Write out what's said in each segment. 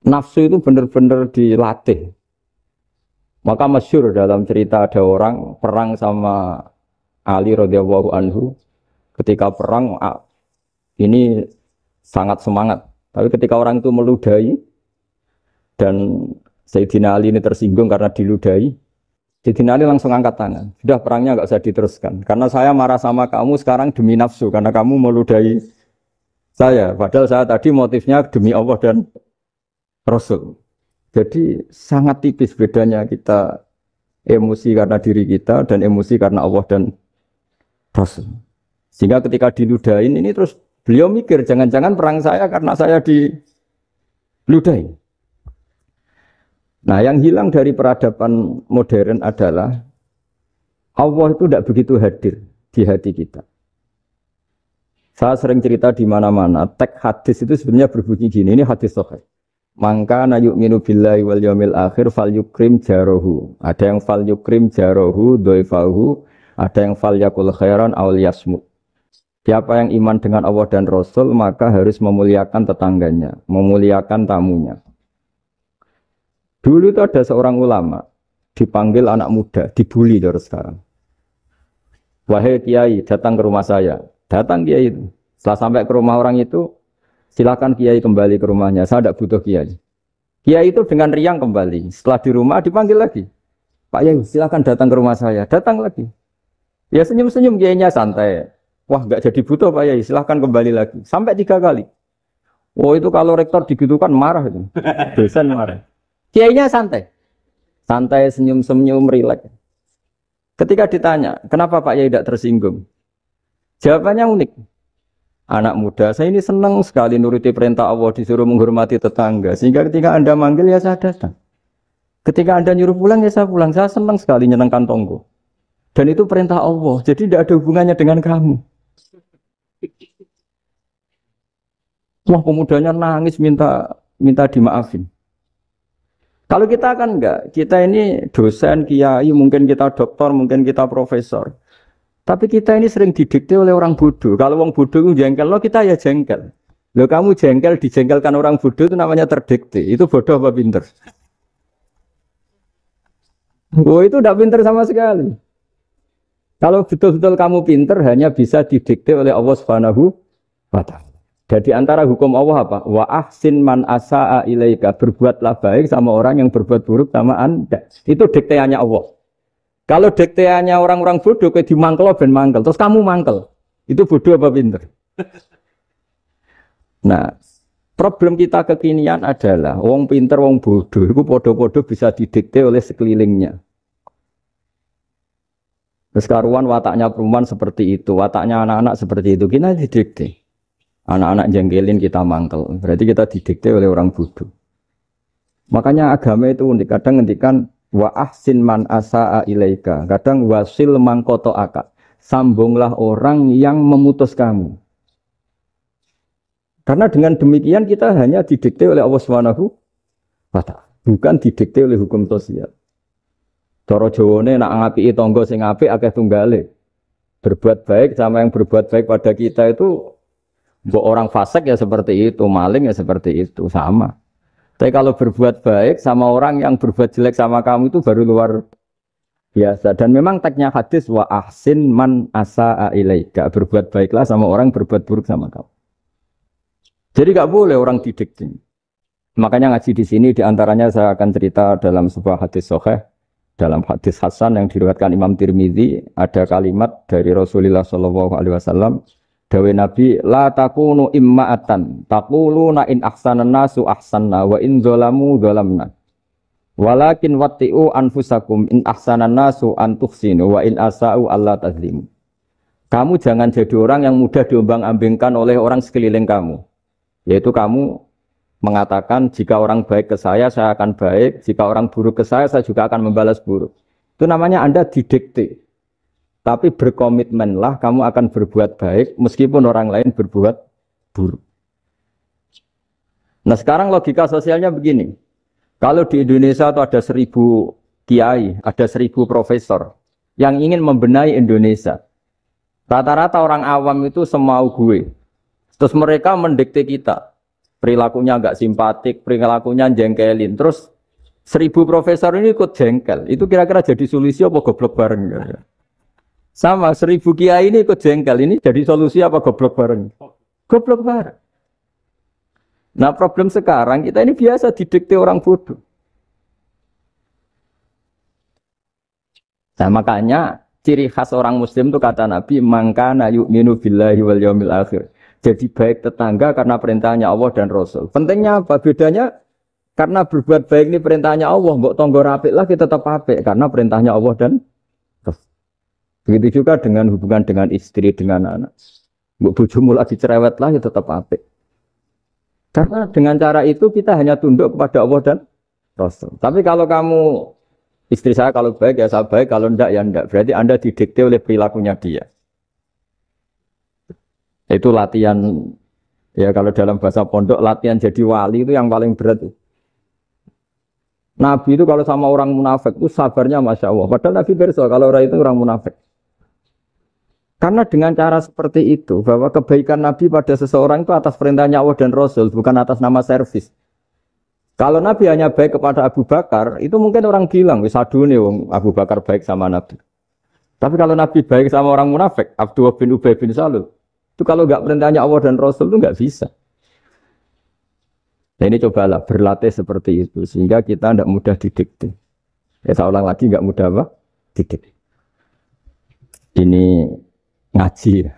Nafsu itu benar-benar dilatih. Maka masyhur dalam cerita ada orang perang sama Ali radhiyallahu anhu. Ketika perang ini sangat semangat. Tapi ketika orang itu meludahi dan Sayyidina Ali ini tersinggung karena diludahi, Sayyidina Ali langsung angkat tangan. Sudah perangnya nggak usah diteruskan. Karena saya marah sama kamu sekarang demi nafsu. Karena kamu meludahi saya. Padahal saya tadi motifnya demi Allah dan Rasul. Jadi sangat tipis bedanya kita emosi karena diri kita dan emosi karena Allah dan Rasul. Sehingga ketika diludahin ini terus beliau mikir jangan-jangan perang saya karena saya diludahin. Nah yang hilang dari peradaban modern adalah Allah itu tidak begitu hadir di hati kita. Saya sering cerita di mana-mana, teks hadis itu sebenarnya berbunyi gini, ini hadis sahih. Mangka na yu'minu billahi wal yaumil akhir fal yukrim jarohu. Ada yang fal yukrim jarohu doifahu, ada yang fal yakul khairan aw yasmut. Siapa yang iman dengan Allah dan Rasul maka harus memuliakan tetangganya, memuliakan tamunya. Dulu itu ada seorang ulama dipanggil anak muda, dibully dari sekarang. Wahai kiai, datang ke rumah saya. Datang kiai itu. Setelah sampai ke rumah orang itu, silakan kiai kembali ke rumahnya. Saya tidak butuh kiai. Kiai itu dengan riang kembali. Setelah di rumah dipanggil lagi. Pak Yai, silakan datang ke rumah saya. Datang lagi. Ya senyum-senyum kiainya santai. Wah, nggak jadi butuh Pak Yai. Silakan kembali lagi. Sampai 3 kali. Oh itu kalau rektor digitukan marah itu. Dosen marah. Kiainya santai. Santai, senyum-senyum, rileks. Ketika ditanya, kenapa Pak Yai tidak tersinggung? Jawabannya unik. Anak muda, saya ini senang sekali nuruti perintah Allah, disuruh menghormati tetangga. Sehingga ketika Anda manggil, ya saya datang. Ketika Anda nyuruh pulang, ya saya pulang. Saya senang sekali nyenangkan tonggo. Dan itu perintah Allah, jadi tidak ada hubungannya dengan kamu. Wah, pemudanya nangis minta dimaafin. Kalau kita kan enggak, kita ini dosen, kiai, mungkin kita doktor, mungkin kita profesor. Tapi kita ini sering didikte oleh orang bodoh. Kalau orang bodoh itu jengkel, lo kita ya jengkel. Lo kamu jengkel, dijengkelkan orang bodoh itu namanya terdikte. Itu bodoh apa pinter? Oh itu tidak pinter sama sekali. Kalau betul-betul kamu pinter, hanya bisa didikte oleh Allah Subhanahu wa Ta'ala. Jadi antara hukum Allah apa? Wa ahsin man asa'a ilaika. Berbuatlah baik sama orang yang berbuat buruk sama Anda. Itu dikteannya Allah. Kalau dikteannya orang-orang bodoh, kayak dimangkel ben mangkel. Terus kamu mangkel. Itu bodoh apa pinter? Nah, problem kita kekinian adalah wong pinter, wong bodoh. Itu bodoh-bodoh bisa didikte oleh sekelilingnya. Terus karuan wataknya perempuan seperti itu. Wataknya anak-anak seperti itu. Kita didikte. Anak-anak jengkelin kita mangkel. Berarti kita didikte oleh orang bodoh. Makanya agama itu unik. Kadang ngendikan wa ahsin man asa'a ilaika. Kadang wasil man qata'aka. Sambunglah orang yang memutus kamu. Karena dengan demikian kita hanya didikte oleh Allah Subhanahu wa Ta'ala. Bukan didikte oleh hukum sosial. Cara Jawane nak ngapiki tangga sing apik akeh tunggale. Berbuat baik sama yang berbuat baik pada kita itu mbok orang fasik ya seperti itu, maling ya seperti itu, sama. Tapi kalau berbuat baik sama orang yang berbuat jelek sama kamu itu baru luar biasa. Dan memang teksnya hadis wa ahsin man asa'a ilaika. Berbuat baiklah sama orang berbuat buruk sama kamu. Jadi enggak boleh orang didikte. Makanya ngaji di sini diantaranya saya akan cerita dalam sebuah hadis sahih, dalam hadis hasan yang diriwayatkan Imam Tirmidzi ada kalimat dari Rasulullah sallallahu alaihi wasallam. Dawe Nabi, la takunu imma'atan, taquluna in ahsanan nasu ahsanna, wa in zolamu zolamna. Walakin watti'u anfusakum in ahsanan nasu antuhsinu, wa in asa'u Allah tazlimu. Kamu jangan jadi orang yang mudah diombang-ambingkan oleh orang sekeliling kamu. Yaitu kamu mengatakan, jika orang baik ke saya akan baik, jika orang buruk ke saya juga akan membalas buruk. Itu namanya Anda didikte. Tapi berkomitmenlah kamu akan berbuat baik meskipun orang lain berbuat buruk. Nah sekarang logika sosialnya begini. Kalau di Indonesia itu ada 1000 kiai, ada 1000 profesor yang ingin membenahi Indonesia. Rata-rata orang awam itu semau gue. Terus mereka mendikte kita. perilakunya nggak simpatik, perilakunya jengkelin. Terus 1000 profesor ini ikut jengkel. Itu kira-kira jadi solusi apa goblok bareng? Sama 1000 kiai ini ikut jengkel. Ini jadi solusi apa goblok bareng? Goblok bareng. Nah problem sekarang kita ini biasa didikte orang bodoh. Nah makanya ciri khas orang muslim itu kata Nabi mangkana yu'minu billahi wal yaumil akhir. Jadi baik tetangga karena perintahnya Allah dan Rasul. Pentingnya apa? Bedanya karena berbuat baik ini perintahnya Allah, mbok tonggo apik lagi tetap apik karena perintahnya Allah dan Rasul. Begitu juga dengan hubungan dengan istri, dengan anak. Mbok bojomu lagi cerewet lagi tetap apik. Karena dengan cara itu kita hanya tunduk kepada Allah dan Rasul. Tapi kalau kamu, istri saya kalau baik ya saya baik, kalau enggak ya enggak. Berarti Anda didikte oleh perilakunya dia. Itu latihan, ya kalau dalam bahasa pondok, latihan jadi wali itu yang paling berat. Nabi itu kalau sama orang munafik itu sabarnya Masya Allah. Padahal Nabi berso kalau orang itu orang munafik. Karena dengan cara seperti itu, bahwa kebaikan Nabi pada seseorang itu atas perintahnya Allah dan Rasul, bukan atas nama servis. Kalau Nabi hanya baik kepada Abu Bakar, itu mungkin orang bilang, wisadune Abu Bakar baik sama Nabi. Tapi kalau Nabi baik sama orang munafik, Abdullah bin Ubay bin Salul, itu kalau nggak perintahnya Allah dan Rasul itu nggak bisa. Nah ini cobalah berlatih seperti itu, sehingga kita tidak mudah didikte. Ya saya ulang lagi, nggak mudah apa? Didikte. Ini ngaji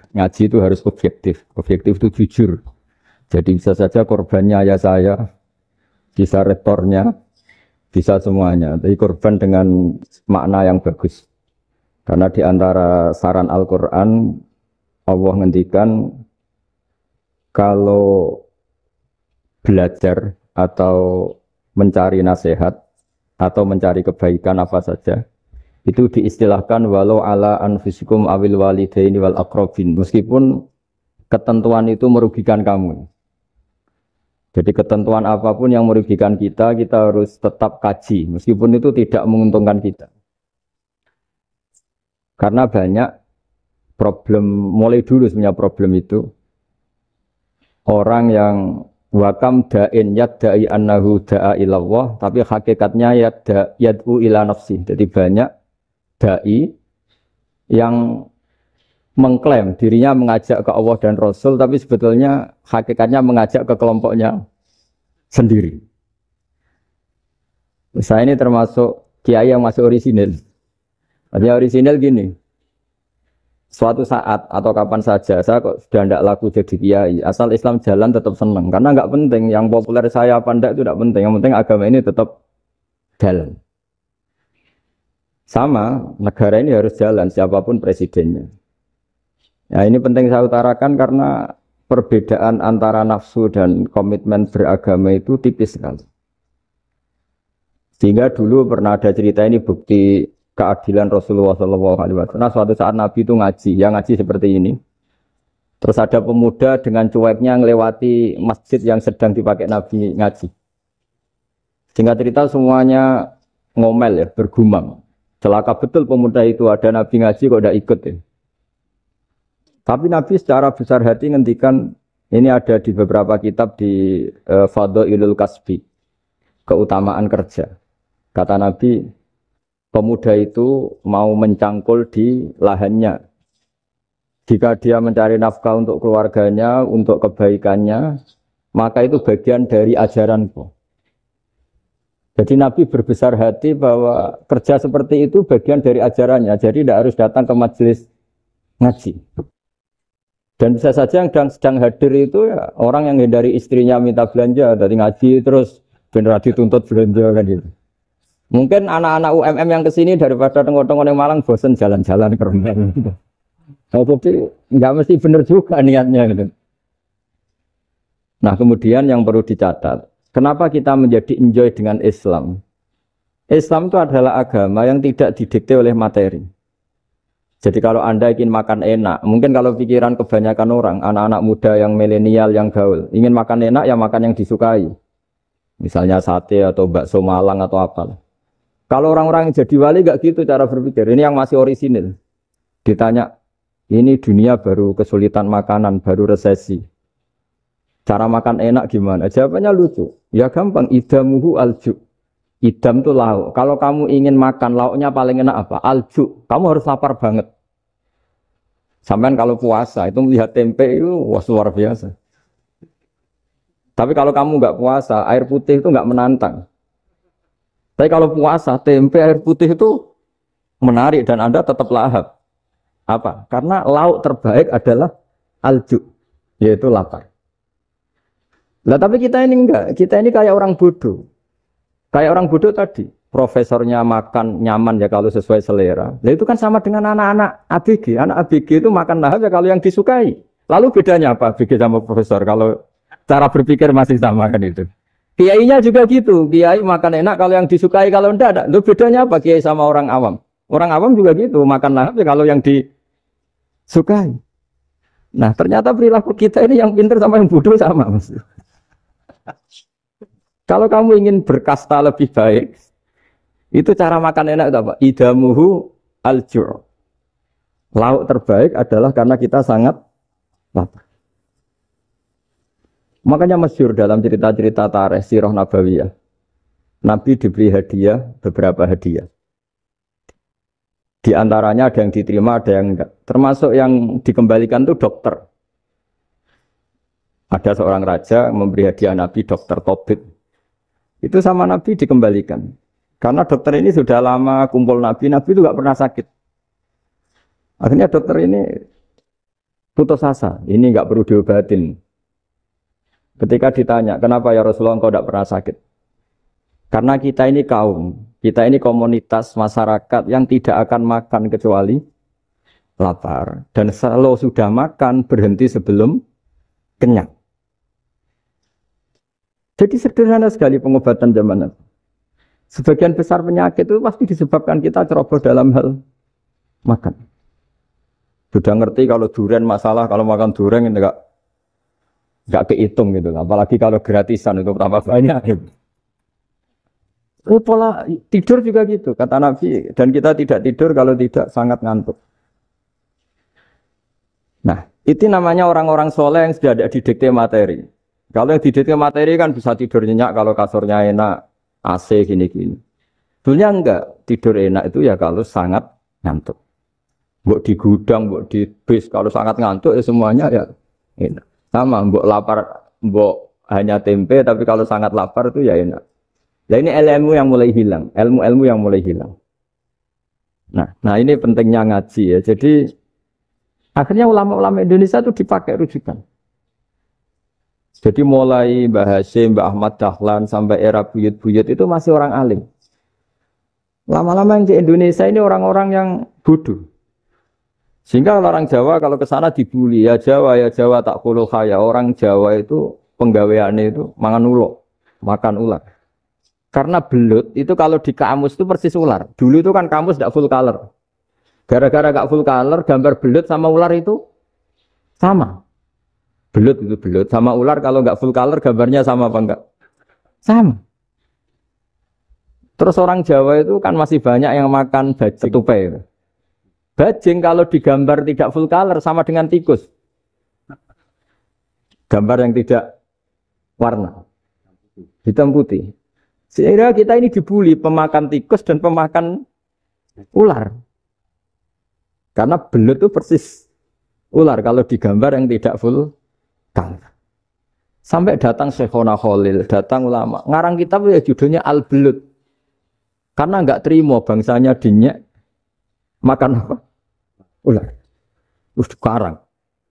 itu harus objektif itu jujur. Jadi bisa saja korbannya ayah saya, bisa rektornya, bisa semuanya. Tapi korban dengan makna yang bagus. Karena di antara saran Al-Quran, Allah ngendikan kalau belajar atau mencari nasihat atau mencari kebaikan apa saja, itu diistilahkan walau ala anfusikum awil walidaini wal aqrabin, meskipun ketentuan itu merugikan kamu. Jadi ketentuan apapun yang merugikan kita harus tetap kaji meskipun itu tidak menguntungkan kita. Karena banyak problem, mulai dulu sebenarnya problem itu orang yang wakam da'in yadda'i annahu da'a ilallah tapi hakikatnya yad'u ila nafsi. Jadi banyak dai yang mengklaim dirinya mengajak ke Allah dan Rasul tapi sebetulnya hakikatnya mengajak ke kelompoknya sendiri. Saya ini termasuk kiai yang masih orisinil. Artinya orisinil gini, suatu saat atau kapan saja saya kok sudah tidak laku jadi kiai, asal Islam jalan tetap senang karena nggak penting yang populer saya apa enggak itu tidak penting, yang penting agama ini tetap jalan. Sama, negara ini harus jalan siapapun presidennya. Ya ini penting saya utarakan karena perbedaan antara nafsu dan komitmen beragama itu tipis sekali. Sehingga dulu pernah ada cerita ini bukti keadilan Rasulullah SAW. Nah suatu saat Nabi itu ngaji, yang ngaji seperti ini. Terus ada pemuda dengan cueknya ngelewati masjid yang sedang dipakai Nabi ngaji. Sehingga cerita semuanya ngomel ya, bergumam. Celaka betul pemuda itu, ada Nabi ngaji kok tidak ikut ya. Tapi Nabi secara besar hati ngendikan, ini ada di beberapa kitab di Fadhailul Kasbi, keutamaan kerja. Kata Nabi, pemuda itu mau mencangkul di lahannya. Jika dia mencari nafkah untuk keluarganya, untuk kebaikannya, maka itu bagian dari ajaranku. Jadi Nabi berbesar hati bahwa kerja seperti itu bagian dari ajarannya. Jadi tidak harus datang ke majelis ngaji. Dan bisa saja yang sedang hadir itu ya, orang yang hindari istrinya minta belanja, dari ngaji terus benar dituntut belanja kan gitu. Mungkin anak-anak UMM yang kesini daripada tengok-tengok yang Malang bosan jalan-jalan ke Rembang. Jadi nggak mesti benar juga niatnya gitu. Nah kemudian yang perlu dicatat, kenapa kita menjadi enjoy dengan Islam? Islam itu adalah agama yang tidak didikte oleh materi. Jadi kalau Anda ingin makan enak, mungkin kalau pikiran kebanyakan orang, anak-anak muda yang milenial, yang gaul, ingin makan enak ya makan yang disukai. Misalnya sate atau bakso Malang atau apa. Kalau orang-orang yang jadi wali gak gitu cara berpikir. Ini yang masih orisinil. Ditanya, ini dunia baru kesulitan makanan, baru resesi. Cara makan enak gimana? Jawabannya lucu. Ya gampang, idamuhu alju. Idam itu lauk. Kalau kamu ingin makan lauknya paling enak apa? Alju. Kamu harus lapar banget. Sampai kalau puasa itu melihat tempe itu wah luar biasa. Tapi kalau kamu nggak puasa, air putih itu nggak menantang. Tapi kalau puasa, tempe air putih itu menarik dan Anda tetap lahap. Apa? Karena lauk terbaik adalah alju, yaitu lapar. Lah tapi kita ini enggak, kita ini kayak orang bodoh. Kayak orang bodoh tadi, profesornya makan nyaman ya kalau sesuai selera. Lah itu kan sama dengan anak-anak ABG. Anak ABG itu makan lahap ya kalau yang disukai. Lalu bedanya apa ABG sama profesor? Kalau cara berpikir masih sama kan itu. Kiainya juga gitu, kiai makan enak kalau yang disukai, kalau enggak ada. Lalu bedanya apa kiai sama orang awam? Orang awam juga gitu, makan lahap ya kalau yang disukai. Nah ternyata perilaku kita ini yang pintar sama yang bodoh sama. Kalau kamu ingin berkasta lebih baik, itu cara makan enak itu apa? Idamuhu al-ju'. Lauk terbaik adalah karena kita sangat lapar. Makanya masyhur dalam cerita-cerita tarikh sirah nabawiyah. Nabi diberi hadiah, beberapa hadiah. Di antaranya ada yang diterima, ada yang enggak. Termasuk yang dikembalikan itu dokter. Ada seorang raja memberi hadiah Nabi dokter Tobit. Itu sama Nabi dikembalikan. Karena dokter ini sudah lama kumpul Nabi itu nggak pernah sakit. Akhirnya dokter ini putus asa, ini nggak perlu diobatin. Ketika ditanya, kenapa ya Rasulullah engkau tidak pernah sakit? Karena kita ini kaum, kita ini komunitas masyarakat yang tidak akan makan kecuali lapar. Dan kalau sudah makan, berhenti sebelum kenyang. Jadi sederhana sekali pengobatan zaman Nabi. Sebagian besar penyakit itu pasti disebabkan kita ceroboh dalam hal makan. Sudah ngerti kalau durian masalah, kalau makan durian itu enggak kehitung gitu. Apalagi kalau gratisan itu tambah banyak. Gitu. Pola tidur juga gitu, kata Nabi. Dan kita tidak tidur kalau tidak sangat ngantuk. Nah, itu namanya orang-orang soleh yang sudah ada didikte materi. Kalau yang didikte materi kan bisa tidur nyenyak kalau kasurnya enak, AC gini-gini. Sebenarnya enggak, tidur enak itu ya kalau sangat ngantuk. Mbok di gudang, mbok di bis, kalau sangat ngantuk ya semuanya ya enak. Sama, mbok lapar, mbok hanya tempe, tapi kalau sangat lapar itu ya enak. Nah ini ilmu yang mulai hilang, ilmu-ilmu yang mulai hilang. Nah ini pentingnya ngaji ya. Jadi akhirnya ulama-ulama Indonesia itu dipakai rujukan. Jadi mulai Mbah Hasyim, Mbah Ahmad Dahlan sampai era buyut-buyut itu masih orang alim. Lama-lama yang di Indonesia ini orang-orang yang bodoh. Sehingga orang Jawa kalau ke sana dibully, ya Jawa tak kulul khaya. Orang Jawa itu penggaweannya itu mangan ulo, makan ular. Karena belut itu kalau di kamus itu persis ular. Dulu itu kan kamus tidak full color. Gara-gara gak full color, gambar belut sama ular itu sama. Belut itu belut sama ular kalau nggak full color gambarnya sama apa enggak? Sama. Terus orang Jawa itu kan masih banyak yang makan bajing tupai. Bajing kalau digambar tidak full color sama dengan tikus. Gambar yang tidak warna. Hitam putih. Sehingga kita ini dibully pemakan tikus dan pemakan ular. Karena belut itu persis ular kalau digambar yang tidak full color. Sampai datang Syekhona Khalil, datang ulama. Ngarang kitab ya judulnya Al-Belut. Karena enggak terima bangsanya dinyek makan apa? Ular. Terus dikarang.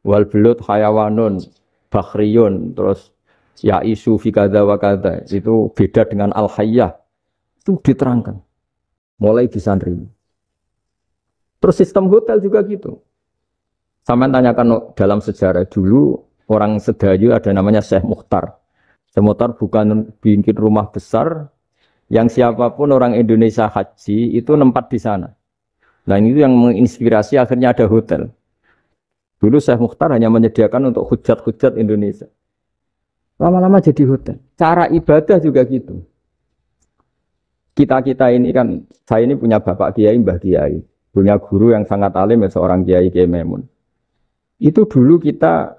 Wal belut hayawanun bakhriyun, terus ya isu fi kadza wa kadza. Itu beda dengan al-hayyah. Itu diterangkan. Mulai bisa nerima. Terus sistem hotel juga gitu. Sampai tanyakan dalam sejarah dulu orang Sedayu ada namanya Syekh Mukhtar. Syekh Mukhtar bukan bikin rumah besar yang siapapun orang Indonesia haji itu nempat di sana. Nah ini yang menginspirasi akhirnya ada hotel. Dulu Syekh Mukhtar hanya menyediakan untuk hujat-hujat Indonesia. Lama-lama jadi hotel. Cara ibadah juga gitu. Kita ini kan, saya ini punya bapak kiai, mbah kiai. Punya guru yang sangat alim ya seorang kiai Kiai Maimun. Itu dulu kita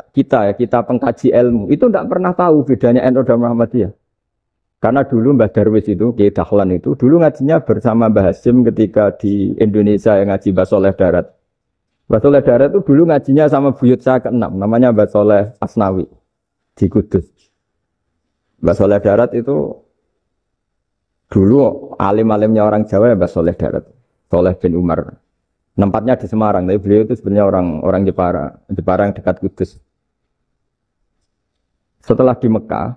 pengkaji ilmu itu tidak pernah tahu bedanya NU dan Muhammadiyah. Karena dulu Mbah Darwis itu, Kiai Dahlan itu dulu ngajinya bersama Mbah Hasim ketika di Indonesia yang ngaji Mbah Soleh Darat. Mbah Soleh Darat itu dulu ngajinya sama buyut saya ke-6, namanya Mbah Soleh Asnawi di Kudus. Mbah Soleh Darat itu dulu alim-alimnya orang Jawa ya Mbah Soleh Darat, Soleh bin Umar. Tempatnya di Semarang, tapi beliau itu sebenarnya orang Jepara yang dekat Kudus. Setelah di Mekah,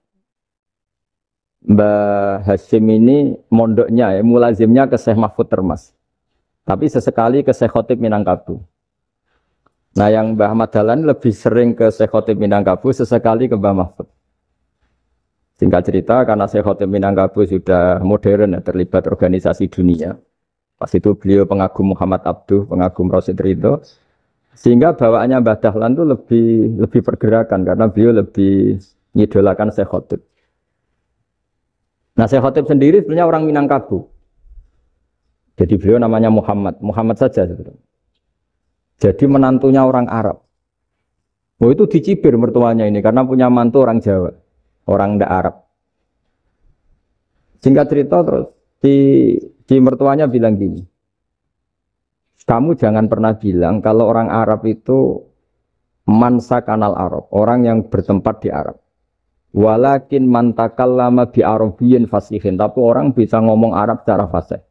Mbah Hasyim ini mondoknya ya, mulazimnya ke Syekh Mahfud Termas. Tapi sesekali ke Syekh Khotib Minangkabau. Nah yang Mbah Ahmad Dahlan lebih sering ke Syekh Khotib Minangkabau, sesekali ke Mbah Mahfud. Singkat cerita, karena Syekh Khotib Minangkabau sudah modern ya, terlibat organisasi dunia. Pas itu beliau pengagum Muhammad Abduh, pengagum Rasid Ridho. Sehingga bawaannya Mbah Dahlan itu lebih pergerakan, karena beliau lebih mengidolakan Syekh Khotib. Nah Syekh Khotib sendiri sebenarnya orang Minangkabau. Jadi beliau namanya Muhammad saja sebetulnya. Jadi menantunya orang Arab. Oh itu dicibir mertuanya ini, karena punya mantu orang Jawa, orang ndak Arab. Singkat cerita terus, di mertuanya bilang gini, kamu jangan pernah bilang kalau orang Arab itu mansa kanal Arab, orang yang bertempat di Arab. Walakin mantakallama bi arabiyyin fasihin, tapi orang bisa ngomong Arab secara fasih.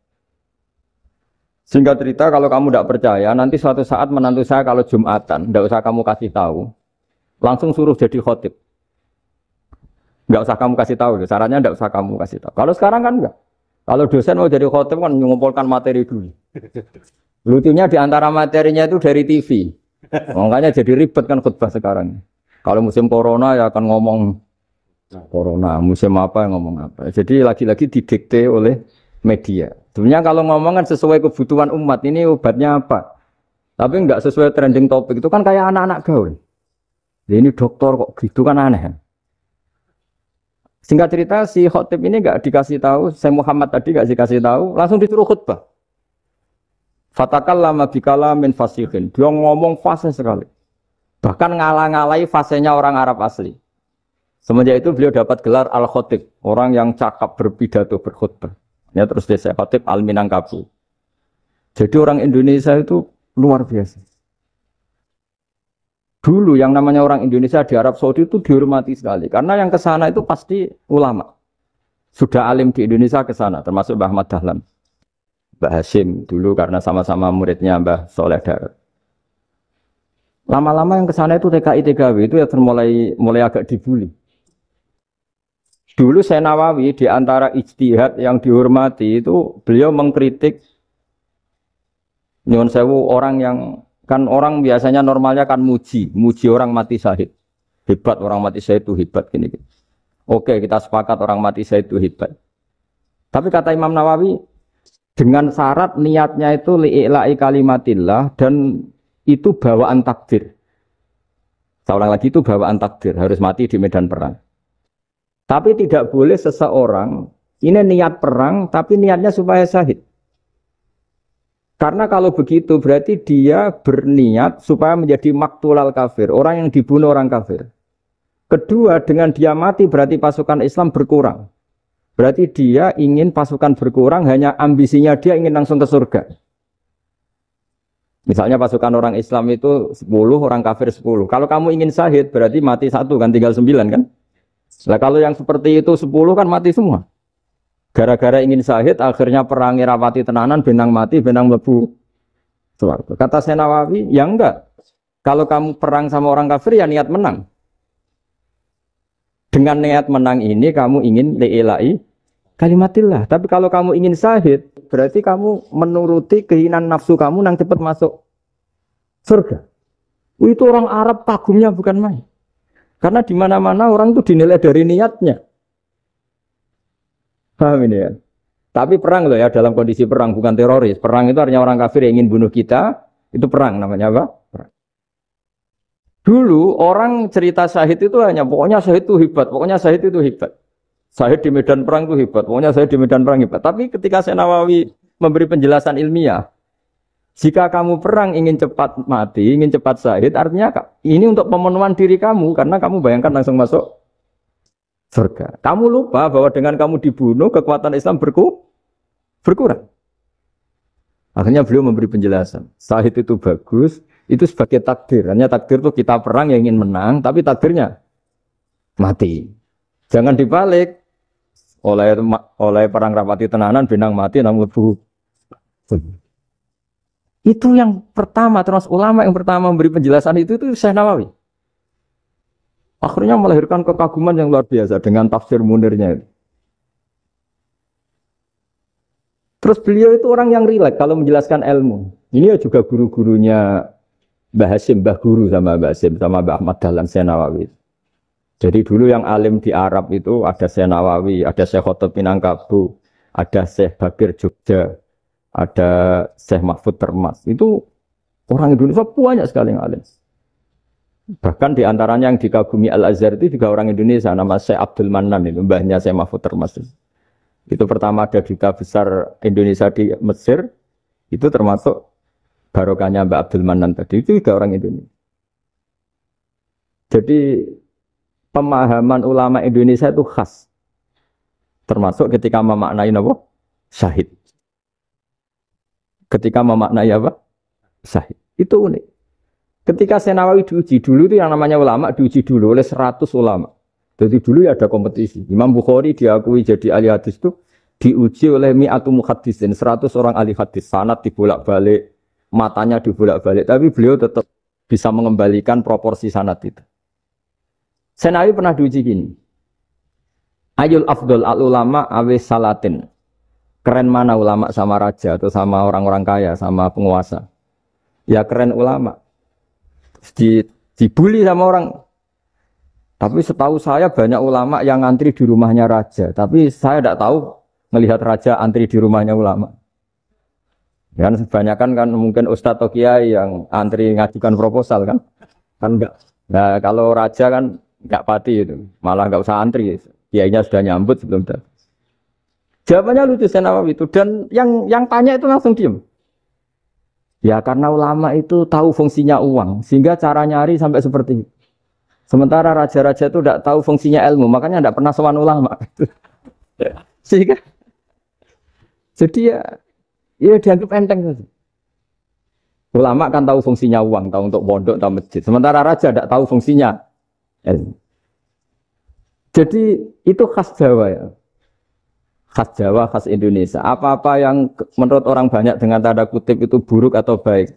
Singkat cerita, kalau kamu tidak percaya, nanti suatu saat menantu saya kalau Jumatan, tidak usah kamu kasih tahu, langsung suruh jadi khotib. Tidak usah kamu kasih tahu, sarannya tidak usah kamu kasih tahu. Kalau sekarang kan enggak. Kalau dosen mau jadi khotib kan mengumpulkan materi dulu. Lucunya di antara materinya itu dari TV. Makanya jadi ribet kan khutbah sekarang. Kalau musim corona ya akan ngomong corona, musim apa yang ngomong apa. Jadi lagi-lagi didikte oleh media. Sebenarnya kalau ngomong kan sesuai kebutuhan umat, ini obatnya apa. Tapi enggak sesuai trending topik, itu kan kayak anak-anak gaul. Ini dokter kok gitu kan aneh. Singkat cerita si khotib ini enggak dikasih tahu, Syekh Muhammad tadi enggak dikasih tahu, langsung disuruh khutbah. Fatakallama bikalamin fasihin. Dia ngomong fasih sekali. Bahkan ngalah-ngalahi fasihnya orang Arab asli. Semenjak itu beliau dapat gelar Al-Khotib, orang yang cakap berpidato berkhutbah. Ya terus dia Syekh Khotib Al-Minangkabau. Jadi orang Indonesia itu luar biasa. Dulu yang namanya orang Indonesia di Arab Saudi itu dihormati sekali. Karena yang ke sana itu pasti ulama. Sudah alim di Indonesia ke sana, termasuk Mbah Ahmad Dahlan. Mbah Hasyim dulu karena sama-sama muridnya Mbah Soleh Darat. Lama-lama yang ke sana itu TKI TKW itu ya mulai agak dibully. Dulu Syekh Nawawi di antara ijtihad yang dihormati itu beliau mengkritik nyuwun sewu orang yang kan orang biasanya normalnya kan muji orang mati syahid. Hebat orang mati syahid itu hebat gini. Oke, kita sepakat orang mati syahid itu hebat. Tapi kata Imam Nawawi dengan syarat niatnya itu li'ila'i kalimatillah dan itu bawaan takdir. Saya ulang lagi, itu bawaan takdir, harus mati di medan perang. Tapi tidak boleh seseorang ini niat perang tapi niatnya supaya syahid. Karena kalau begitu berarti dia berniat supaya menjadi maktulal kafir, orang yang dibunuh orang kafir. Kedua, dengan dia mati berarti pasukan Islam berkurang. Berarti dia ingin pasukan berkurang, hanya ambisinya dia ingin langsung ke surga. Misalnya pasukan orang Islam itu 10, orang kafir 10. Kalau kamu ingin syahid berarti mati 1 kan, tinggal 9 kan. Nah kalau yang seperti itu 10 kan mati semua. Gara-gara ingin syahid, akhirnya perang rapati tenanan, benang mati, benang mlebu swarga. Kata Syekh Nawawi, ya enggak. Kalau kamu perang sama orang kafir, ya niat menang. Dengan niat menang ini, kamu ingin li'ila'i kalimatillah. Tapi kalau kamu ingin syahid, berarti kamu menuruti keinginan nafsu kamu yang cepat masuk surga. Itu orang Arab kagumnya bukan main. Karena di mana-mana orang itu dinilai dari niatnya. Paham ini ya? Tapi perang loh ya, dalam kondisi perang, bukan teroris. Perang itu artinya orang kafir yang ingin bunuh kita, itu perang namanya apa? Perang. Dulu orang cerita syahid itu hanya, pokoknya syahid itu hebat, pokoknya syahid itu hebat. Syahid di medan perang itu hebat, pokoknya syahid di medan perang hebat. Tapi ketika Syekh Nawawi memberi penjelasan ilmiah, Jika kamu perang ingin cepat mati, ingin cepat syahid, artinya ini untuk pemenuhan diri kamu karena kamu bayangkan langsung masuk surga. Kamu lupa bahwa dengan kamu dibunuh kekuatan Islam berkurang. Akhirnya beliau memberi penjelasan. Syahid itu bagus, itu sebagai takdir. Hanya takdir itu kita perang yang ingin menang, tapi takdirnya mati. Jangan dibalik. Oleh perang rapati tenanan, benang mati, namun lebu. Itu yang pertama, termasuk ulama yang pertama memberi penjelasan itu Syekh Nawawi. Akhirnya melahirkan kekaguman yang luar biasa dengan tafsir Munirnya itu. Terus beliau itu orang yang rileks kalau menjelaskan ilmu. Ini juga guru-gurunya Mbah Hasyim, Mbah Guru sama Mbah Hasyim, sama Mbah Ahmad Dahlan Syekh Nawawi. Jadi dulu yang alim di Arab itu ada Syekh Nawawi, ada Syekh Khotib Minangkabau, ada Syekh Bakir Jogja, ada Syekh Mahfud Termas. Itu orang Indonesia banyak sekali yang alim. Bahkan diantaranya yang dikagumi Al-Azhar itu juga orang Indonesia, nama Syekh Abdul Manan, itu mbahnya Syekh Mahfud Termas. Itu pertama ada duta besar Indonesia di Mesir, itu termasuk barokahnya Mbak Abdul Manan tadi, itu juga orang Indonesia. Jadi pemahaman ulama Indonesia itu khas, termasuk ketika memaknai apa? Syahid. Ketika memaknai apa? Syahid. Itu unik. Ketika Syekh Nawawi diuji dulu itu yang namanya ulama diuji dulu oleh 100 ulama. Jadi dulu ya ada kompetisi. Imam Bukhari diakui jadi ahli hadis itu diuji oleh mi'atu muhaddisin, 100 orang ahli hadis. Sanad dibolak-balik, matanya dibolak-balik, tapi beliau tetap bisa mengembalikan proporsi sanad itu. Syekh Nawawi pernah diuji gini. Ayul afdol al ulama awis salatin. Keren mana ulama sama raja atau sama orang-orang kaya, sama penguasa? Ya keren ulama. Dibully sama orang. Tapi setahu saya banyak ulama yang antri di rumahnya raja. Tapi saya tidak tahu melihat raja antri di rumahnya ulama. Kan kebanyakan kan mungkin ustadz atau kiai yang antri ngajukan proposal kan. Kan enggak. Nah kalau raja kan enggak pati itu. Malah enggak usah antri. Kiainya sudah nyambut sebelum datang. Jawabannya lucu Syekh Nawawi itu. Dan yang tanya itu langsung diem. Ya karena ulama itu tahu fungsinya uang. Sehingga cara nyari sampai seperti itu. Sementara raja-raja itu tidak tahu fungsinya ilmu, makanya tidak pernah sowan ulama. Sehingga, jadi ya dianggap enteng saja. Ulama kan tahu fungsinya uang, tahu untuk pondok, tahu masjid. Sementara raja tidak tahu fungsinya ilmu. Jadi itu khas Jawa ya, khas Jawa, khas Indonesia. Apa-apa yang menurut orang banyak dengan tanda kutip itu buruk atau baik,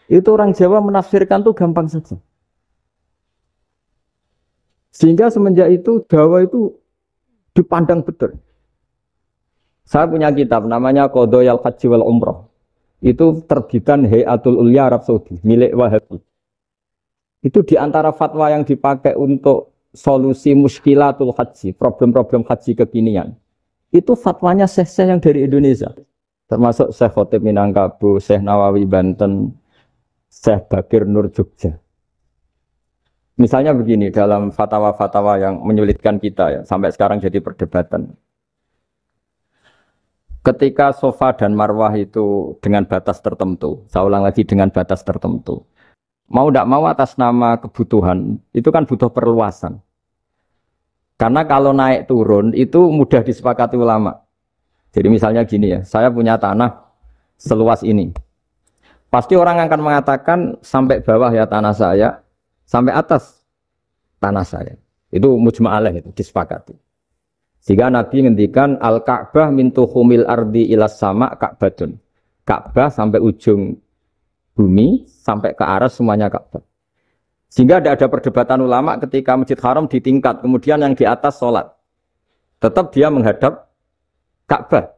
itu orang Jawa menafsirkan tuh gampang saja. Sehingga semenjak itu Jawa itu dipandang betul. Saya punya kitab namanya Qadhayal Haji wal Umrah. Itu terbitan Hayatul Ulya Arab Saudi, milik Wahabi. Itu diantara fatwa yang dipakai untuk solusi muskilatul haji, problem-problem haji kekinian. Itu fatwanya syekh-syekh yang dari Indonesia. Termasuk Syekh Khotib Minangkabau, Syekh Nawawi Banten, Syekh Bakir Nur Jogja. Misalnya begini, dalam fatwa-fatwa yang menyulitkan kita ya, sampai sekarang jadi perdebatan. Ketika Sofa dan Marwah itu dengan batas tertentu, saya ulang lagi dengan batas tertentu. Mau tidak mau atas nama kebutuhan, itu kan butuh perluasan. Karena kalau naik turun itu mudah disepakati ulama. Jadi misalnya gini ya, saya punya tanah seluas ini. Pasti orang akan mengatakan sampai bawah ya tanah saya, sampai atas tanah saya. Itu mujma' alaih, itu disepakati. Sehingga Nabi ngendikan al-Ka'bah min tuhumil ardi ilas sama Ka'batun. Ka'bah sampai ujung bumi, sampai ke aras semuanya Ka'bah. Sehingga tidak ada perdebatan ulama ketika Masjid Haram ditingkat, kemudian yang di atas sholat. Tetap dia menghadap Ka'bah.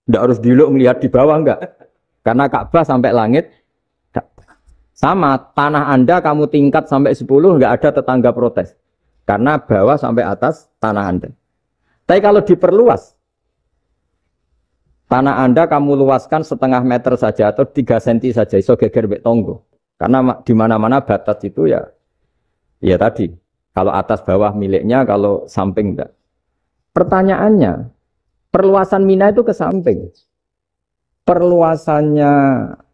Tidak harus dulu melihat di bawah, enggak. Karena Ka'bah sampai langit, sama, tanah Anda kamu tingkat sampai 10, enggak ada tetangga protes. Karena bawah sampai atas tanah Anda. Tapi kalau diperluas, tanah Anda kamu luaskan setengah meter saja atau 3 cm saja, iso geger mbek tonggo. Karena di mana-mana batas itu ya tadi. Kalau atas bawah miliknya, kalau samping enggak. Pertanyaannya, perluasan Mina itu ke samping. Perluasannya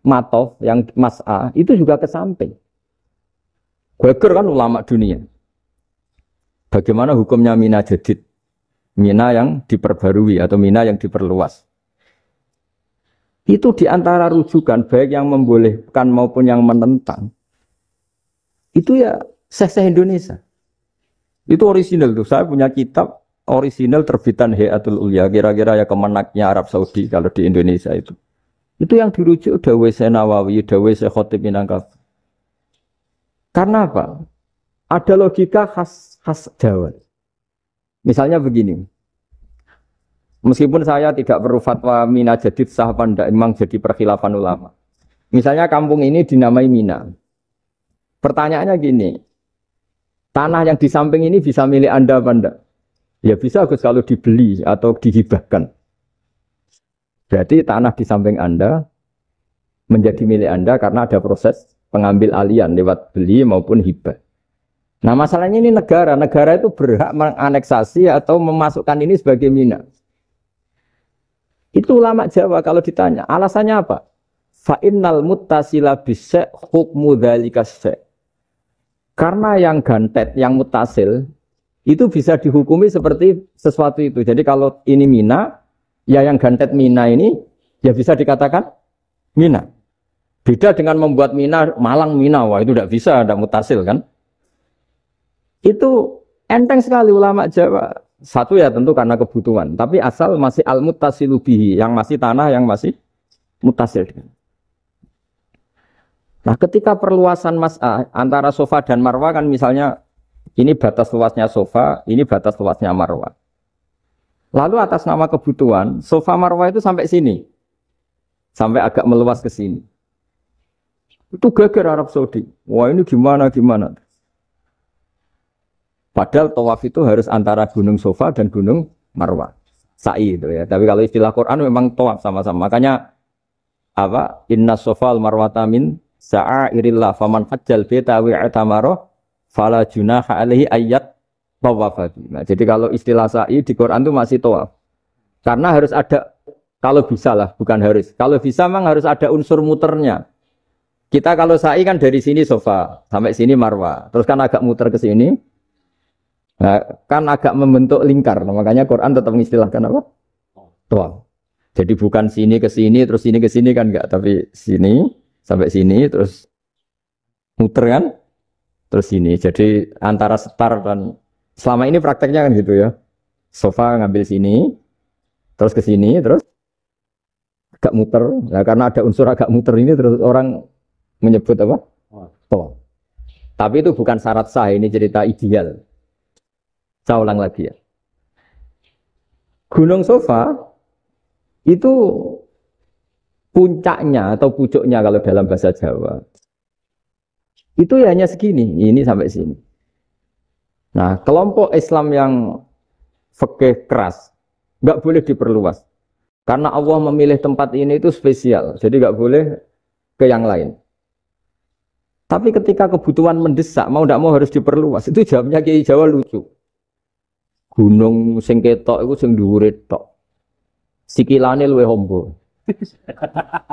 matof, yang mas'ah itu juga ke samping. Geger kan ulama dunia. Bagaimana hukumnya mina jadid? Mina yang diperbarui atau mina yang diperluas. Itu diantara rujukan baik yang membolehkan maupun yang menentang. Itu ya Syekh Indonesia. Itu orisinal tuh. Saya punya kitab orisinal terbitan Hayatul Ulya, kira-kira ya kemenaknya Arab Saudi kalau di Indonesia itu. Itu yang dirujuk Dawei Syekh Nawawi, Dawei Syekh Khatib Minangkabau. Karena apa? Ada logika khas Jawa. Misalnya begini. Meskipun saya tidak perlu fatwa Mina jadid sah apa enggak, memang jadi perkhilafan ulama. Misalnya kampung ini dinamai Mina. Pertanyaannya gini. Tanah yang di samping ini bisa milik Anda apa enggak? Ya bisa Gus kalau dibeli atau dihibahkan. Berarti tanah di samping Anda menjadi milik Anda karena ada proses pengambil alian lewat beli maupun hibah. Nah masalahnya ini negara itu berhak menganeksasi atau memasukkan ini sebagai mina. Itu ulama Jawa kalau ditanya, alasannya apa? Fa'innal muttasila bisek hukmu dzalika syek. Karena yang gantet, yang mutasil itu bisa dihukumi seperti sesuatu itu. Jadi kalau ini mina, ya yang gantet mina ini ya bisa dikatakan mina. Beda dengan membuat mina, malang mina, wah itu tidak bisa, tidak mutasil kan. Itu enteng sekali ulama Jawa. Satu ya tentu karena kebutuhan, tapi asal masih al-muttasilu bihi, yang masih tanah yang masih mutasil. Nah ketika perluasan mas'ah antara sofa dan marwah kan misalnya ini batas luasnya sofa, ini batas luasnya marwah. Lalu atas nama kebutuhan, sofa marwah itu sampai sini. Sampai agak meluas ke sini. Itu geger Arab Saudi. Wah ini gimana. Padahal tawaf itu harus antara gunung Sofa dan gunung Marwah. Sa'i itu ya. Tapi kalau istilah Quran memang tawaf sama-sama. Makanya apa? Inna Sofa al-Marwata min sa'airillah faman hajjal baita wi'tamara fala junaha alaihi ayat tawafati. Nah, jadi kalau istilah sa'i di Quran itu masih tawaf. Karena harus ada, kalau bisa lah, bukan harus. Kalau bisa memang harus ada unsur muternya. Kita kalau sa'i kan dari sini Sofa sampai sini Marwah. Terus kan agak muter ke sini. Nah, kan agak membentuk lingkar. Nah, makanya Quran tetap mengistilahkan apa? Tawaf. Jadi bukan sini ke sini terus sini ke sini kan enggak, tapi sini sampai sini terus muter kan? Terus sini. Jadi antara setar dan selama ini prakteknya kan gitu ya. Sofa ngambil sini terus ke sini terus agak muter. Nah, karena ada unsur agak muter ini terus orang menyebut apa? Tawaf. Tapi itu bukan syarat sah, ini cerita ideal. Saya ulang lagi ya. Gunung Sofa itu puncaknya atau pucuknya kalau dalam bahasa Jawa itu ya hanya segini, ini sampai sini. Nah, kelompok Islam yang fikih keras nggak boleh diperluas karena Allah memilih tempat ini itu spesial, jadi nggak boleh ke yang lain. Tapi ketika kebutuhan mendesak mau tidak mau harus diperluas, itu jawabnya Kiai Jawa lucu. Gunung sing ketok iku sing dhuwure tok. Sikilane luwih hombo.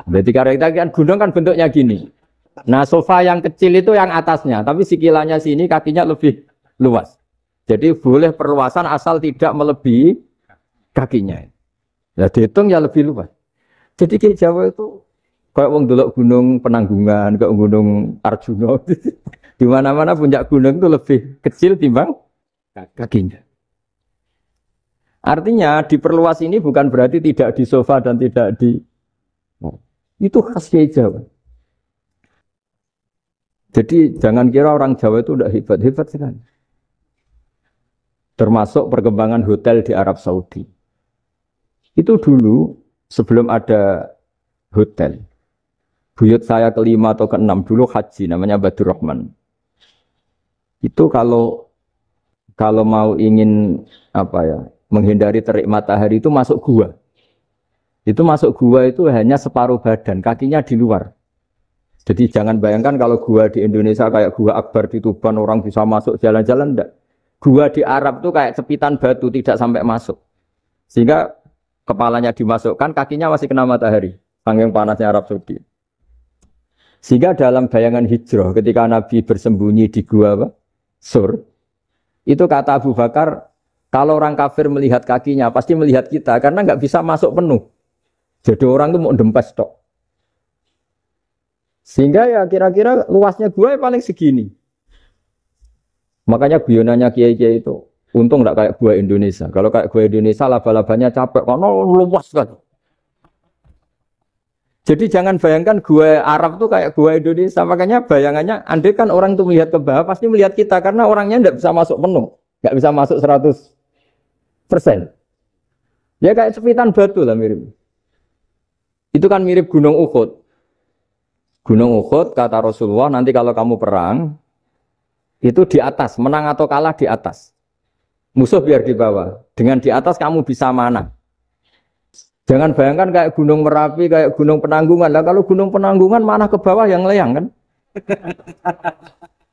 Berarti karena kita kan gunung kan bentuknya gini. Nah, sofa yang kecil itu yang atasnya, tapi sikilannya sini kakinya lebih luas. Jadi boleh perluasan asal tidak melebihi kakinya. Ya dihitung ya lebih luas. Jadi Kiai Jawa itu kayak wong delok gunung Penanggungan, kayak gunung Arjuna. Di mana-mana puncak gunung itu lebih kecil timbang kakinya. Artinya diperluas ini bukan berarti tidak di sofa dan tidak di itu khas Kiai Jawa. Jadi jangan kira orang Jawa itu udah hebat-hebat sekali. Termasuk perkembangan hotel di Arab Saudi. Itu dulu sebelum ada hotel. Buyut saya kelima atau keenam dulu haji namanya Badur Rahman. Itu kalau mau ingin apa ya? Menghindari terik matahari itu masuk gua. Itu masuk gua itu hanya separuh badan, kakinya di luar. Jadi jangan bayangkan kalau gua di Indonesia kayak gua Akbar di Tuban orang bisa masuk jalan-jalan, enggak. Gua di Arab itu kayak cepitan batu tidak sampai masuk. Sehingga kepalanya dimasukkan, kakinya masih kena matahari. Saking panasnya Arab Saudi. Sehingga dalam bayangan hijrah ketika Nabi bersembunyi di gua apa? Sur, itu kata Abu Bakar, kalau orang kafir melihat kakinya pasti melihat kita karena nggak bisa masuk penuh. Jadi orang itu mau dempes tok. Sehingga ya kira-kira luasnya gua ya paling segini. Makanya guyonannya kiai-kiai itu untung nggak kayak gua Indonesia. Kalau kayak gua Indonesia laba-labanya capek karena luas kan. Jadi jangan bayangkan gua Arab tuh kayak gua Indonesia. Makanya bayangannya, andai kan orang tuh melihat ke bawah, pasti melihat kita. Karena orangnya tidak bisa masuk penuh. Nggak bisa masuk 100%. Ya kayak sepitan batu lah mirip. Itu kan mirip Gunung Uhud. Gunung Uhud, kata Rasulullah, nanti kalau kamu perang, itu di atas. Menang atau kalah di atas. Musuh biar di bawah. Dengan di atas kamu bisa mana? Jangan bayangkan kayak Gunung Merapi, kayak Gunung Penanggungan. Lah kalau Gunung Penanggungan mana ke bawah yang layang kan?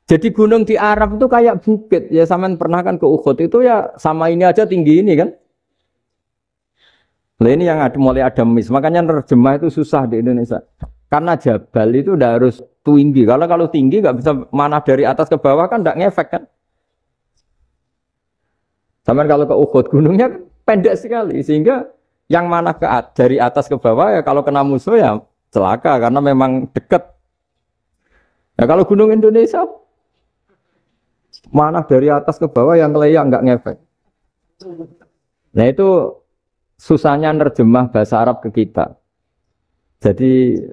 Jadi gunung di Arab itu kayak bukit. Ya sampean pernah kan ke Uhud itu ya sama ini aja tinggi ini kan? Nah ini yang ada, mulai ada mis. Makanya nerjemah itu susah di Indonesia. Karena jabal itu udah harus tinggi. Kalau tinggi nggak bisa mana dari atas ke bawah kan nggak ngefek kan? Sampean kalau ke Uhud gunungnya kan pendek sekali sehingga yang mana dari atas ke bawah ya kalau kena musuh ya celaka karena memang dekat. Ya kalau gunung Indonesia mana dari atas ke bawah yang layang nggak ngefek. Nah itu susahnya nerjemah bahasa Arab ke kita. Jadi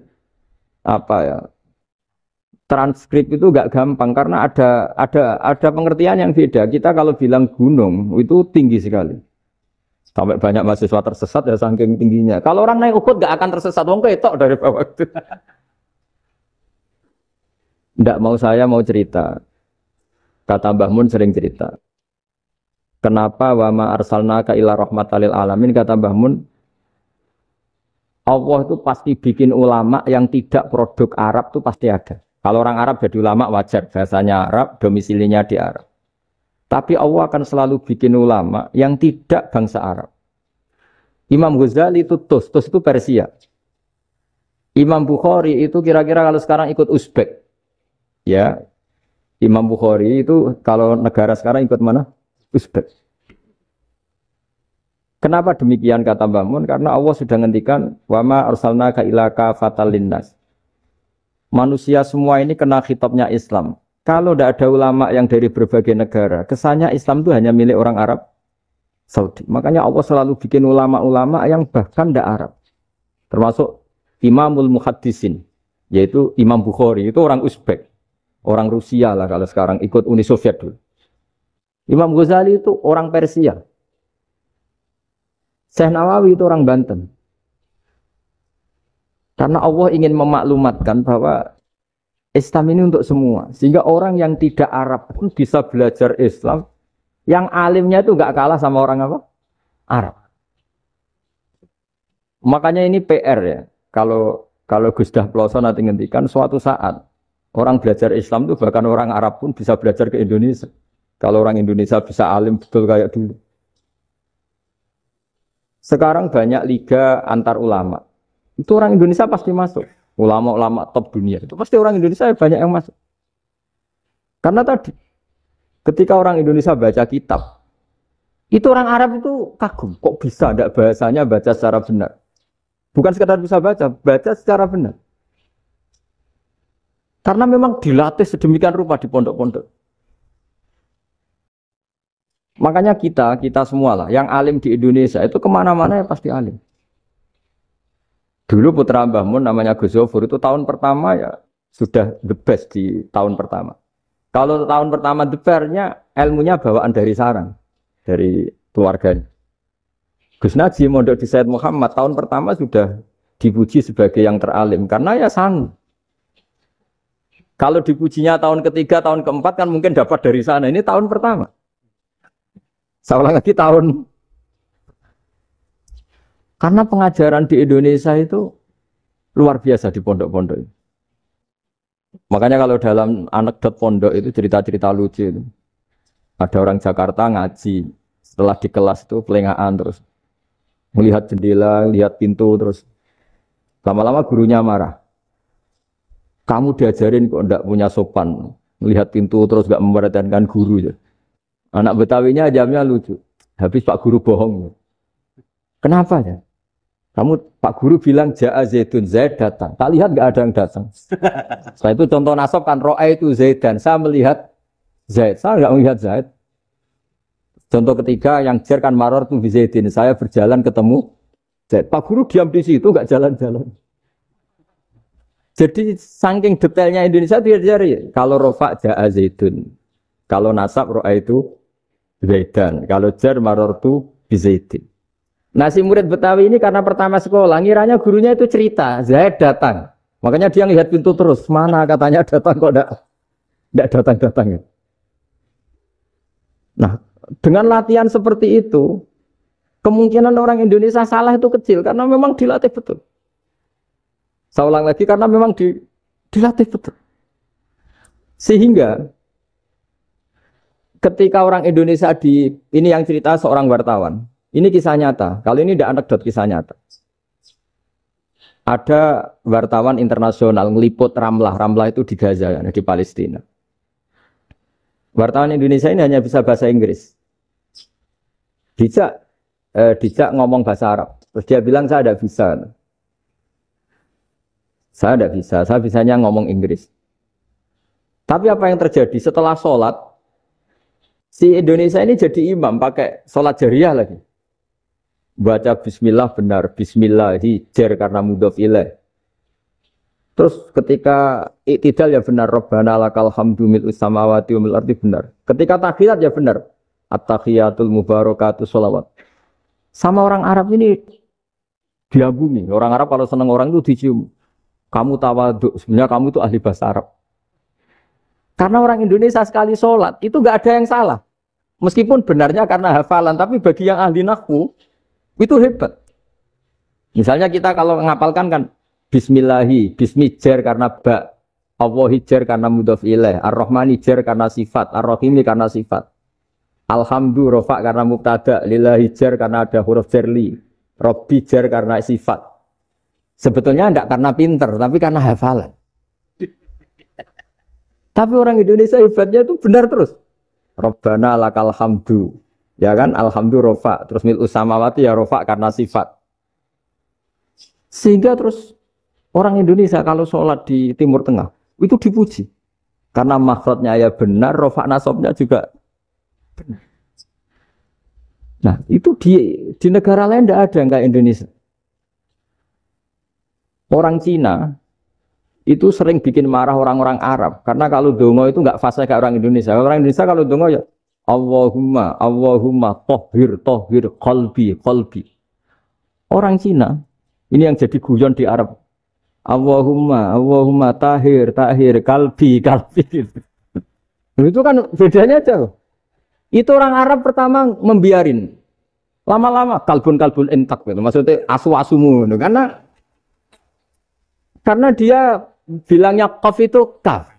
apa ya? Transkrip itu nggak gampang karena ada pengertian yang beda. Kita kalau bilang gunung itu tinggi sekali. Sampai banyak mahasiswa tersesat ya saking tingginya. Kalau orang naik Uhud gak akan tersesat, wong ketok dari bawah itu. Nggak mau saya mau cerita. Kata Mbah Mun sering cerita. Kenapa wa ma arsalnaka illa rahmatal lil alamin, kata Mbah Mun, Allah itu pasti bikin ulama yang tidak produk Arab itu pasti ada. Kalau orang Arab jadi ulama wajar, bahasanya Arab, domisilinya di Arab. Tapi Allah akan selalu bikin ulama yang tidak bangsa Arab. Imam Ghazali itu Tus itu Persia. Imam Bukhari itu kira-kira kalau sekarang ikut Uzbek. Ya, Imam Bukhari itu kalau negara sekarang ikut mana? Uzbek. Kenapa demikian kata Mbah Mun? Karena Allah sudah ngendikan wa ma arsalnaka illa kafatan linnas. Manusia semua ini kena khitabnya Islam. Kalau tidak ada ulama yang dari berbagai negara, kesannya Islam itu hanya milik orang Arab Saudi. Makanya Allah selalu bikin ulama-ulama yang bahkan tidak Arab. Termasuk Imamul Muhaddisin, yaitu Imam Bukhari, itu orang Uzbek. Orang Rusia lah kalau sekarang ikut Uni Soviet dulu. Imam Ghazali itu orang Persia. Syekh Nawawi itu orang Banten. Karena Allah ingin memaklumatkan bahwa Islam ini untuk semua. Sehingga orang yang tidak Arab pun bisa belajar Islam. Yang alimnya itu nggak kalah sama orang apa? Arab. Makanya ini PR ya. Kalau Gus Dah Ploso nanti ngendikan suatu saat orang belajar Islam itu bahkan orang Arab pun bisa belajar ke Indonesia. Kalau orang Indonesia bisa alim betul kayak dulu. Sekarang banyak liga antar ulama. Itu orang Indonesia pasti masuk. Ulama-ulama top dunia itu pasti orang Indonesia banyak yang masuk. Karena tadi ketika orang Indonesia baca kitab, itu orang Arab itu kagum, kok bisa ada bahasanya baca secara benar. Bukan sekedar bisa baca secara benar. Karena memang dilatih sedemikian rupa di pondok-pondok. Makanya kita semua lah, yang alim di Indonesia itu kemana-mana ya pasti alim. Dulu putra Mbah Mun namanya Gus Zofur itu tahun pertama ya sudah the best di tahun pertama. Kalau tahun pertama the best-nya ilmunya bawaan dari sarang, dari keluarganya. Gus Najib mondok di Said Muhammad tahun pertama sudah dipuji sebagai yang teralim karena ya sanggup. Kalau dipujinya tahun ketiga, tahun keempat kan mungkin dapat dari sana. Ini tahun pertama. Saya ulang lagi tahun. Karena pengajaran di Indonesia itu luar biasa di pondok-pondok. Makanya kalau dalam anekdot pondok itu cerita-cerita lucu itu. Ada orang Jakarta ngaji. Setelah di kelas itu pelengahan terus. Melihat jendela, lihat pintu terus. Lama-lama gurunya marah. Kamu diajarin kok ndak punya sopan, melihat pintu terus gak memperhatikan guru ya. Anak Betawinya jamnya lucu. Habis Pak Guru bohong. Kenapa ya? Kamu Pak Guru bilang Ja'a Zaidun, Zaid datang. Tak lihat gak ada yang datang. Setelah itu contoh nasab kan ro'a itu Zaidan. Saya melihat Zaid. Saya nggak melihat Zaid. Contoh ketiga yang jar kan maror tuh Zaidin. Saya berjalan ketemu Zaid. Pak Guru diam di situ nggak jalan-jalan. Jadi saking detailnya Indonesia itu diajari. Kalau rofa Ja'a Zaidun. Kalau nasab ro'a itu Zaidan. Kalau jar maror tuh Zaidin. Nah si murid Betawi ini karena pertama sekolah, ngiranya gurunya itu cerita, Zaid datang. Makanya dia lihat pintu terus, mana katanya datang kok enggak datang-datang. Nah dengan latihan seperti itu, kemungkinan orang Indonesia salah itu kecil, karena memang dilatih betul. Saya ulang lagi, karena memang dilatih betul. Sehingga ketika orang Indonesia ini yang cerita seorang wartawan, ini kisah nyata. Kali ini tidak anekdot, kisah nyata. Ada wartawan internasional ngeliput Ramlah. Ramlah itu di Gaza, di Palestina. Wartawan Indonesia ini hanya bisa bahasa Inggris. Dijak ngomong bahasa Arab. Terus dia bilang saya tidak bisa. Saya tidak bisa. Saya bisanya ngomong Inggris. Tapi apa yang terjadi setelah sholat? Si Indonesia ini jadi imam pakai sholat jariah lagi. Baca bismillah benar, bismillah hijar karena mudhof ilaih. Terus ketika iktidal ya benar, Rabbana lakal hamdu mil'us samawati wa mil'ul ardi benar. Ketika tahiyat ya benar, at-tahiyatul mubarakatuh sholawat. Sama orang Arab ini diagumi. Orang Arab kalau senang orang itu dicium. Kamu tawaduk, sebenarnya kamu itu ahli bahasa Arab. Karena orang Indonesia sekali sholat itu nggak ada yang salah. Meskipun benarnya karena hafalan, tapi bagi yang ahli nahwu itu hebat. Misalnya kita kalau ngapalkan kan bismillahi, bismijar karena ba, Allah hijar karena mudhof ilaih, ar-Rahman hijar karena sifat, ar-Rahim karena sifat. Alhamdu rofa karena mubtada, lillahi jar karena ada huruf jarli, Rabbi jar karena sifat. Sebetulnya tidak karena pinter, tapi karena hafalan. Tapi orang Indonesia hebatnya itu benar terus. Rabbana lakal hamdu. Ya kan, alhamdu rofa, terus mil'us samawati ya rofa karena sifat. Sehingga terus orang Indonesia kalau sholat di Timur Tengah itu dipuji. Karena makhrajnya ya benar, rofa nasabnya juga benar. Nah itu di negara lain tidak ada yang kayak Indonesia. Orang Cina itu sering bikin marah orang-orang Arab. Karena kalau dongo itu nggak fasih kayak orang Indonesia. Orang Indonesia kalau dongo ya Allahumma, Allahumma, tohir, qalbi. Orang Cina, ini yang jadi guyon di Arab. Allahumma, Allahumma, tahir, qalbi. Itu kan bedanya jauh. Itu orang Arab pertama membiarin. Lama-lama kalbun entak gitu. Maksudnya asu-asumu gitu. Karena dia bilangnya qaf itu kaf.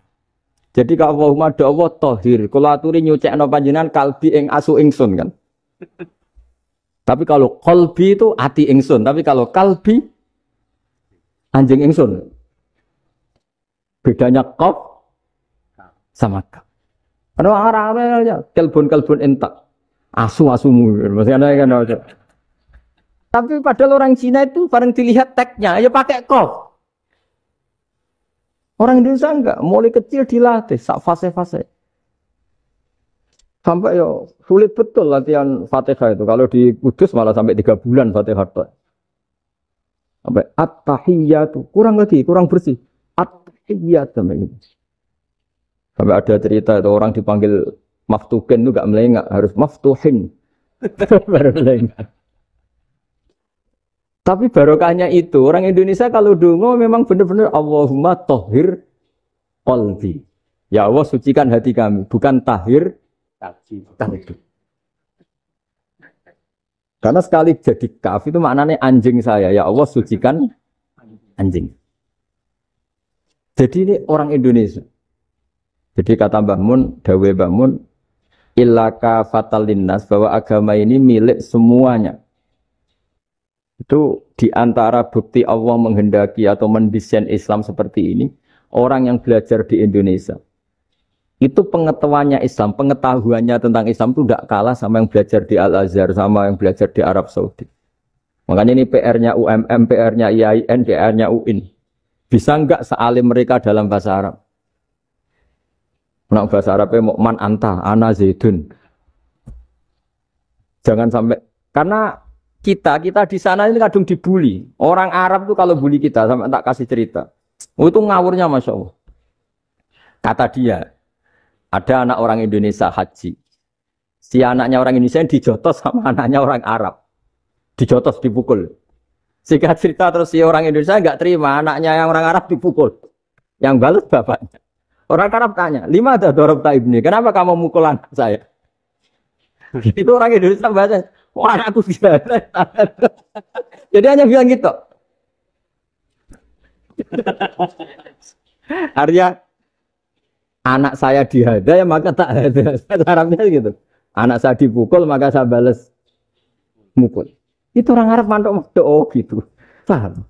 Jadi kalau Allahumma do Allah tohir, kalau aturi nyucekno panjenengan kalbi ing asu ingsun kan. Tapi kalau qalbi itu ati ingsun, tapi kalau kalbi anjing ingsun. Bedanya qaf sama kaf. Ana arah-arahnya kalbun entak. Asu-asumu. Maksudnya kan. Tapi padahal orang Cina itu bareng dilihat tagnya ya pakai qaf. Orang Indonesia enggak, mulai kecil dilatih, sak fase-fase. Sampai ya sulit betul latihan Fatihah itu. Kalau di Kudus malah sampai 3 bulan Fatihah. Sampai at-tahiyyatu, kurang bersih. At-tahiyyat sampai gitu. Sampai ada cerita itu orang dipanggil maftuhin itu enggak melengak, harus maftuhin. Baru melengak. Tapi barokahnya itu, orang Indonesia kalau dongo memang benar-benar Allahumma tohir qalbi. Ya Allah sucikan hati kami, bukan tahir qalbi. Karena sekali jadi kaf itu maknanya anjing saya. Ya Allah sucikan anjing. Jadi ini orang Indonesia. Jadi kata Mbah Mun, dawe Mbah Mun, illaka fatal linnas, bahwa agama ini milik semuanya. Itu diantara bukti Allah menghendaki atau mendesain Islam seperti ini. orang yang belajar di Indonesia itu pengetahuannya Islam, pengetahuannya tentang Islam itu tidak kalah sama yang belajar di Al-Azhar, sama yang belajar di Arab Saudi. Makanya ini PR-nya UMM, PR-nya IAIN, PR-nya UIN. Bisa enggak sealim mereka dalam bahasa Arab? Nah, bahasa Arabnya man anta, ana zaidun. Jangan sampai, karena kita di sana ini kadang dibully. Orang Arab tuh kalau bully kita, sampai tak kasih cerita. Oh, itu ngawurnya Masya Allah. Kata dia, ada anak orang Indonesia haji. Si anaknya orang Indonesia dijotos sama anaknya orang Arab. Dijotos, dipukul. Singkat cerita terus si orang Indonesia enggak terima, anaknya yang orang Arab dipukul. Yang balas bapaknya. Orang Arab tanya, lima ada dorobta ibni, kenapa kamu mukul anak saya? Itu orang Indonesia bahasa, wah anakku tidak. Jadi hanya bilang gitu. Artinya anak saya dihada ya maka tak ada. Arabnya gitu. Anak saya dipukul maka saya balas mukul. Itu orang Arab mantuk oh gitu. Paham?